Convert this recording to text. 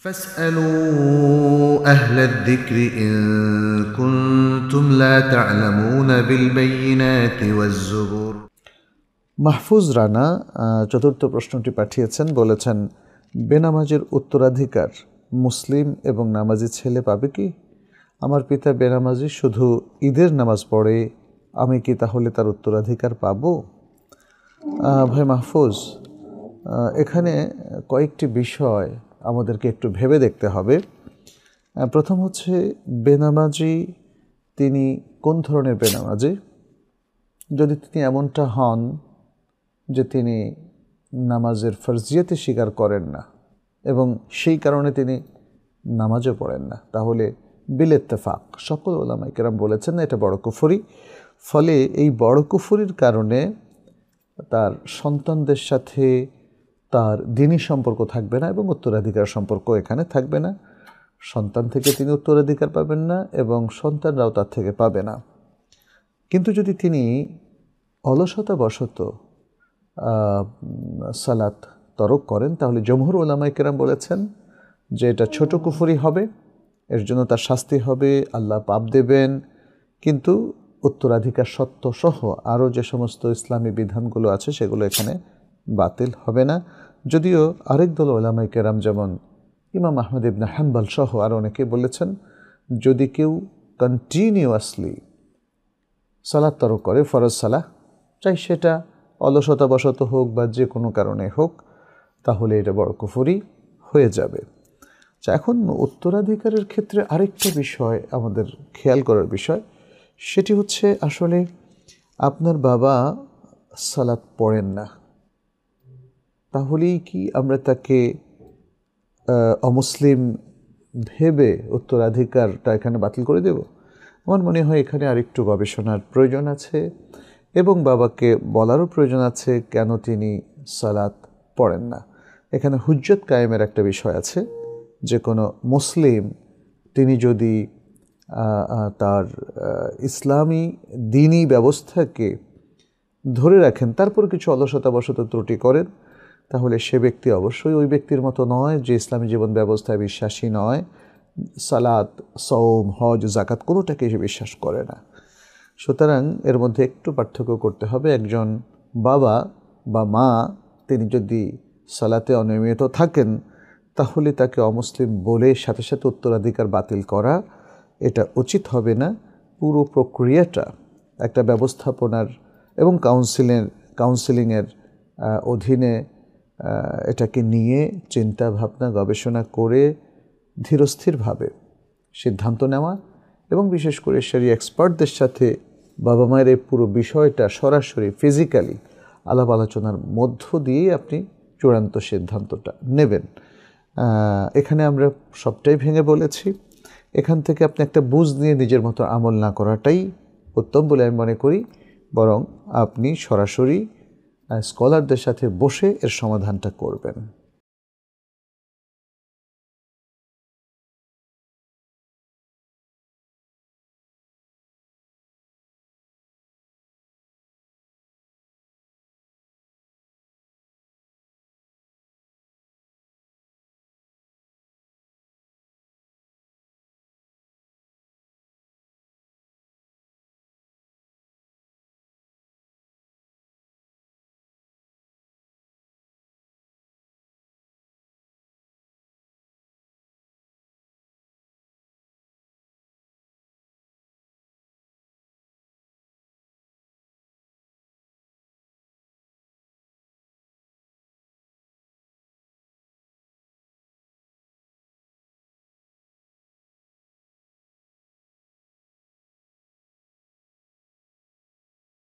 فاسألوا أهل الذكر إن كنتم لا تعلمون بالبينات والزبر। মাহফুজ রানা চতুর্থ প্রশ্নটি পাঠিয়েছেন, বলেছেন বেনামাজির উত্তরাধিকার মুসলিম এবং নামাজি ছেলে পাবে কি? আমার পিতা বেনামাজি, শুধু ঈদের নামাজ পড়ে, আমি কি তাহলে তার উত্তরাধিকার পাব? ভাই মাহফুজ, এখানে কয়েকটি বিষয় আমাদেরকে একটু ভেবে দেখতে হবে। প্রথম হচ্ছে, বেনামাজি তিনি কোন ধরনের বেনামাজি? যদি তিনি এমনটা হন যে তিনি নামাজের ফরজিয়তে স্বীকার করেন না এবং সেই কারণে তিনি নামাজও পড়েন না, তাহলে বিল ইত্তেফাক সকল উলামায়ে কেরাম বলেছেন না, এটা বড় কুফরি। ফলে এই বড় কুফরির কারণে তার সন্তানদের সাথে তার দ্বীনি সম্পর্ক থাকবে না এবং উত্তরাধিকার সম্পর্ক এখানে থাকবে না। সন্তান থেকে তিনি উত্তরাধিকার পাবেন না এবং সন্তানরাও তার থেকে পাবে না। কিন্তু যদি তিনি অলসতাবশত সালাত তরক করেন, তাহলে জমহুর উলামায়ে কেরাম বলেছেন যে এটা ছোট কুফরি হবে, এর জন্য তার শাস্তি হবে, আল্লাহ পাপ দেবেন, কিন্তু উত্তরাধিকার সত্ত্ব সহ আরও যে সমস্ত ইসলামী বিধানগুলো আছে সেগুলো এখানে বাতিল হবে না। যদিও আরেক দল উলামায়ে কেরাম যেমন ইমাম আহমদ ইবনে হাম্বল সহ আরও অনেকে বলেছেন, যদি কেউ কন্টিনিউয়াসলি সালাত তরক করে, ফরজ সালাহ, চাই সেটা অলসতাবশত হোক বা যে কোনো কারণে হোক, তাহলে এটা বড় কুফরি হয়ে যাবে। এখন উত্তরাধিকারের ক্ষেত্রে আরেকটা বিষয় আমাদের খেয়াল করার বিষয়, সেটি হচ্ছে আসলে আপনার বাবা সালাত পড়েন না, তাহলেই কি আমরা তাকে অমুসলিম ভেবে উত্তরাধিকারটা এখানে বাতিল করে দেব? আমার মনে হয় এখানে আরেকটু গবেষণার প্রয়োজন আছে এবং বাবাকে বলারও প্রয়োজন আছে কেন তিনি সালাত পড়েন না। এখানে হুজ্জত কায়েমের একটা বিষয় আছে, যে কোনো মুসলিম তিনি যদি তার ইসলামী দ্বীনি ব্যবস্থাকে ধরে রাখেন, তারপর কিছু অলসতাবশত ত্রুটি করেন, তাহলে সে ব্যক্তি অবশ্যই ওই ব্যক্তির মতো নয় যে ইসলামী জীবন ব্যবস্থায় বিশ্বাসী নয়, সালাত, সওম, হজ, যাকাত কোনোটাকে সে বিশ্বাস করে না। সুতরাং এর মধ্যে একটু পার্থক্য করতে হবে। একজন বাবা বা মা তিনি যদি সালাতে অনিয়মিত থাকেন, তাহলে তাকে অমুসলিম বলে সাথে সাথে উত্তরাধিকার বাতিল করা এটা উচিত হবে না। পুরো প্রক্রিয়াটা একটা ব্যবস্থাপনার এবং কাউন্সিলিংয়ের অধীনে এটাকে নিয়ে চিন্তা ভাবনা গবেষণা করে ধীরস্থিরভাবে সিদ্ধান্ত নেওয়া এবং বিশেষ করে শরীয় এক্সপার্টদের সাথে বাবা মায়ের এই পুরো বিষয়টা সরাসরি ফিজিক্যালি আলাপ আলোচনার মধ্য দিয়েই আপনি চূড়ান্ত সিদ্ধান্তটা নেবেন। এখানে আমরা সবটাই ভেঙে বলেছি। এখান থেকে আপনি একটা বুঝ নিয়ে নিজের মতো আমল না করাটাই উত্তম বলে আমি মনে করি, বরং আপনি সরাসরি স্কলারদের সাথে বসে এর সমাধানটা করবেন।